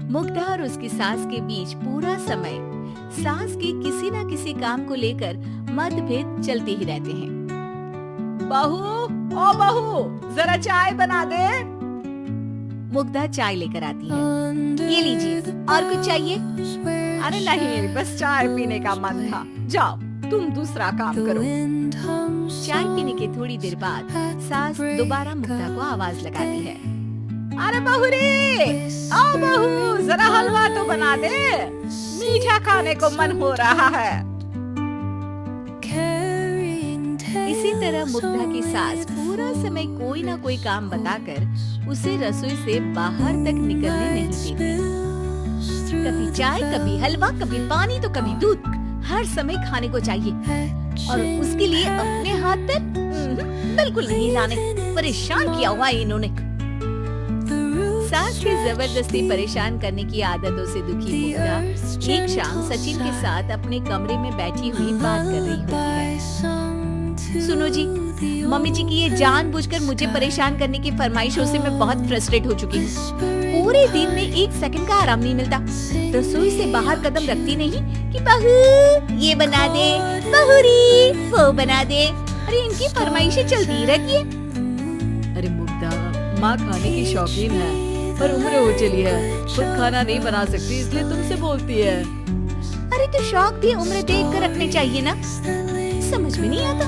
मुग्धा और उसकी सास के बीच पूरा समय सास के किसी न किसी काम को लेकर मतभेद चलते ही रहते हैं। बहू, ओ बहू, जरा चाय बना दे। मुग्धा चाय लेकर आती है। ये लीजिए, और कुछ चाहिए? अरे नहीं, बस चाय पीने का मन था। जाओ, तुम दूसरा काम करो। चाय पीने के थोड़ी देर बाद सास दोबारा मुग्धा को आवाज लगाती है। अरे बहुरी, आओ बहू, जरा हलवा तो बना दे, मीठा खाने को मन हो रहा है। इसी तरह मुग्धा की सास पूरा समय कोई ना कोई काम बताकर उसे रसोई से बाहर तक निकलने नहीं देती। कभी चाय, कभी हलवा, कभी पानी तो कभी दूध, हर समय खाने को चाहिए और उसके लिए अपने हाथ पर बिल्कुल नहीं लाने। परेशान किया हुआ है इन्होंने। सास की जबरदस्ती परेशान करने की आदतों से दुखी मुग्धा एक शाम सचिन के साथ अपने कमरे में बैठी हुई बात कर रही होती है। सुनो जी, मम्मी जी की ये जानबूझकर मुझे परेशान करने की फरमाइशों से मैं बहुत फ्रस्ट्रेट हो चुकी हूँ। पूरे दिन में एक सेकंड का आराम नहीं मिलता। रसोई से बाहर कदम रखती नहीं कि बहू ये बना दे, बहुरी वो बना दे। अरे इनकी फरमाइशें चलती ही रहती है। अरे मुग्धा, माँ खाने की शौकीन है पर उम्र हो चली है, खुद खाना नहीं बना सकती इसलिए तुमसे बोलती है। अरे तो शौक भी उम्र देख कर रखने चाहिए ना। समझ में नहीं आता,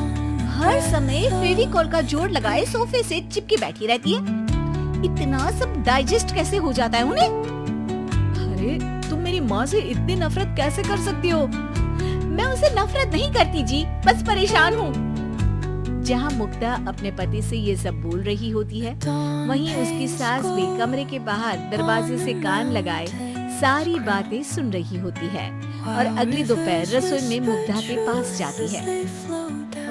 हर समय फेविकॉल का जोड़ लगाए सोफे से चिपके बैठी रहती है। इतना सब डाइजेस्ट कैसे हो जाता है उन्हें? अरे तुम मेरी माँ से इतनी नफरत कैसे कर सकती हो? मैं उसे नफरत नहीं करती जी, बस परेशान हूँ। जहाँ मुग्धा अपने पति से ये सब बोल रही होती है, वहीं उसकी सास भी कमरे के बाहर दरवाजे से कान लगाए सारी बातें सुन रही होती है और अगली दोपहर रसोई में मुग्धा के पास जाती है।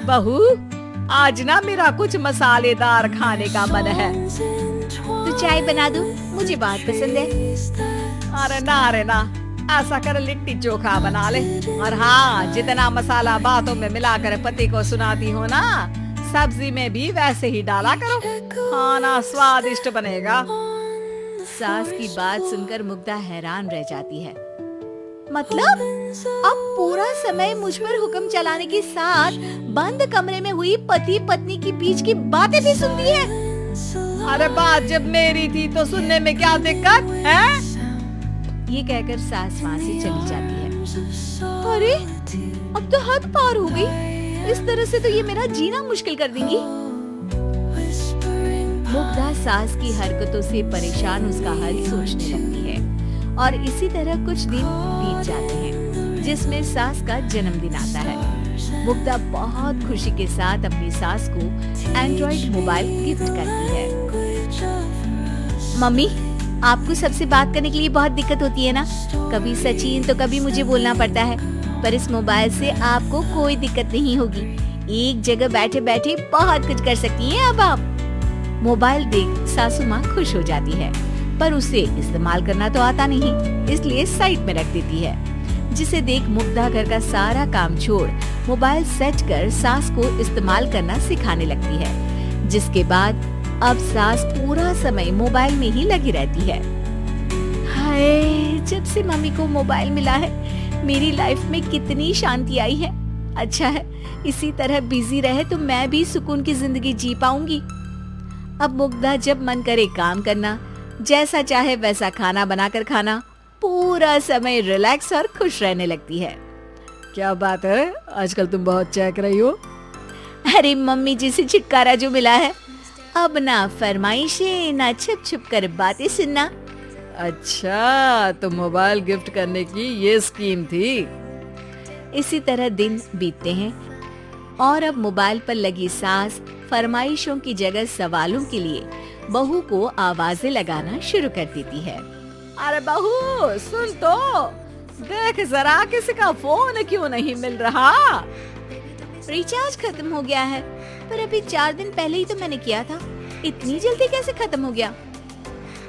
बहू, आज ना मेरा कुछ मसालेदार खाने का मन है, तो चाय बना दूं? मुझे बहुत पसंद है। अरे ना, ऐसा कर लिट्टी चोखा बना ले। और हाँ, जितना मसाला बातों में मिलाकर पति को सुनाती हो ना, सब्जी में भी वैसे ही डाला करो, खाना स्वादिष्ट बनेगा। सास की बात सुनकर मुग्धा हैरान रह जाती है। मतलब अब पूरा समय मुझ पर हुक्म चलाने के साथ बंद कमरे में हुई पति पत्नी के बीच की बातें भी सुनती है। अरे बात जब मेरी थी तो सुनने में क्या दिक्कत है? ये कहकर सास वहाँ से चली जाती है। अरे अब तो हद पार हो गई, इस तरह से तो ये मेरा जीना मुश्किल कर देंगी। मुग्धा सास की हरकतों से परेशान उसका हल सोचने लगती है और इसी तरह कुछ दिन बीत जाते हैं, जिसमें सास का जन्मदिन आता है। मुग्धा बहुत खुशी के साथ अपनी सास को एंड्रॉइड मोबाइल गिफ्ट करती है। मम्मी, आपको सबसे बात करने के लिए बहुत दिक्कत होती है ना? कभी सचिन तो कभी मुझे बोलना पड़ता है, पर इस मोबाइल से आपको कोई दिक्कत नहीं होगी। एक जगह बैठे बैठे बहुत कुछ कर सकती हैं अब आप। मोबाइल देख सासू माँ खुश हो जाती है, पर उसे इस्तेमाल करना तो आता नहीं, इसलिए साइड में रख देती है। जिसे देख मुग्धा घर का सारा काम छोड़ मोबाइल सेट कर सास को इस्तेमाल करना सिखाने लगती है, जिसके बाद अब सास पूरा समय मोबाइल में ही लगी रहती है। हाय, जब से मम्मी को मोबाइल मिला है मेरी लाइफ में कितनी शांति आई है। अच्छा है, इसी तरह बिजी रहे तो मैं भी सुकून की जिंदगी जी पाऊंगी। अब मुग्धा जब मन करे काम करना, जैसा चाहे वैसा खाना बनाकर खाना, पूरा समय रिलैक्स और खुश रहने लगती है। क्या बात है, आजकल तुम बहुत चहक रही हो। अरे मम्मी जी से छुटकारा जो मिला है, अब ना फरमाइशें ना छुप छुप कर बातें सुनना। अच्छा, तो मोबाइल गिफ्ट करने की ये स्कीम थी। इसी तरह दिन बीतते हैं और अब मोबाइल पर लगी सास फरमाइशों की जगह सवालों के लिए बहू को आवाजें लगाना शुरू कर देती है। अरे बहू सुन तो, देख जरा किसी का फोन क्यों नहीं मिल रहा? रिचार्ज खत्म हो गया है, पर अभी 4 दिन पहले ही तो मैंने किया था, इतनी जल्दी कैसे खत्म हो गया?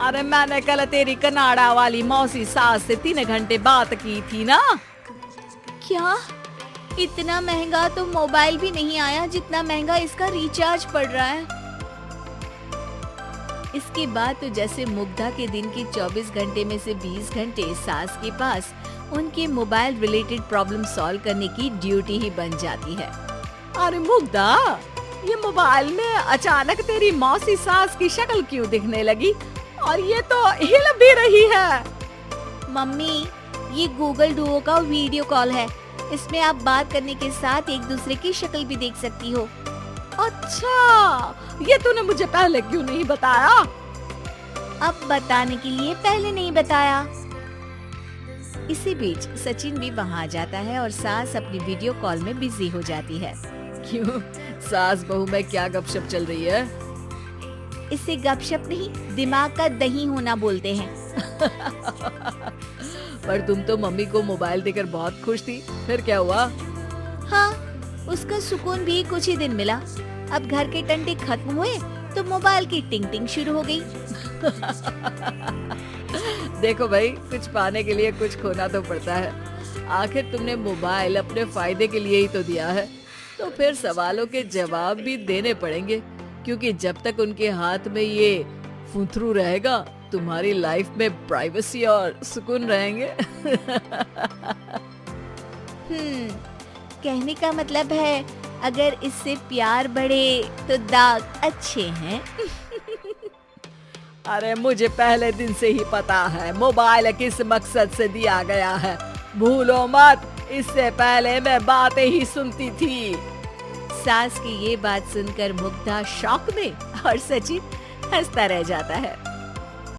अरे मैंने कल तेरी कनाडा वाली मौसी सास से 3 घंटे बात की थी ना। क्या? इतना महंगा तो मोबाइल भी नहीं आया जितना महंगा इसका रिचार्ज पड़ रहा है। इसके बाद तो जैसे मुग्धा के दिन के 24 घंटे में से 20 घंटे सास के पास उनके मोबाइल रिलेटेड प्रॉब्लम सॉल्व करने की ड्यूटी ही बन जाती है। अरे मुग्धा, ये मोबाइल में अचानक तेरी मौसी सास की शक्ल क्यों दिखने लगी? और ये तो हिल भी रही है। मम्मी, ये गूगल डुओ का वीडियो कॉल है। इसमें आप बात करने के साथ एक दूसरे की शक्ल भी देख सकती हो। अच्छा, ये तूने मुझे पहले क्यों नहीं बताया? अब बताने के लिए पहले नहीं बताया। इसी बीच सचिन भी वहाँ आ जाता है और सास अपनी वीडियो कॉल में बिजी हो जाती है। क्यों, सास बहू में क्या गपशप चल रही है? इसे गपशप नहीं, दिमाग का दही होना बोलते हैं। पर तुम तो मम्मी को मोबाइल देकर बहुत खुश थी, फिर क्या हुआ? हाँ, उसका सुकून भी कुछ ही दिन मिला। अब घर के टंटे खत्म हुए तो मोबाइल की टिंग टिंग शुरू हो गई। देखो भाई, कुछ पाने के लिए कुछ खोना तो पड़ता है। आखिर तुमने मोबाइल अपने फायदे के लिए ही तो दिया है, तो फिर सवालों के जवाब भी देने पड़ेंगे, क्योंकि जब तक उनके हाथ में ये फुंथरू रहेगा, तुम्हारी लाइफ में प्राइवेसी और सुकून रहेंगे। कहने का मतलब है अगर इससे प्यार बढ़े तो दाग अच्छे हैं। अरे मुझे पहले दिन से ही पता है मोबाइल किस मकसद से दिया गया है। भूलो मत, इससे पहले मैं बातें ही सुनती थी। सास की ये बात सुनकर मुग्धा शॉक में और सचिन हंसता रह जाता है।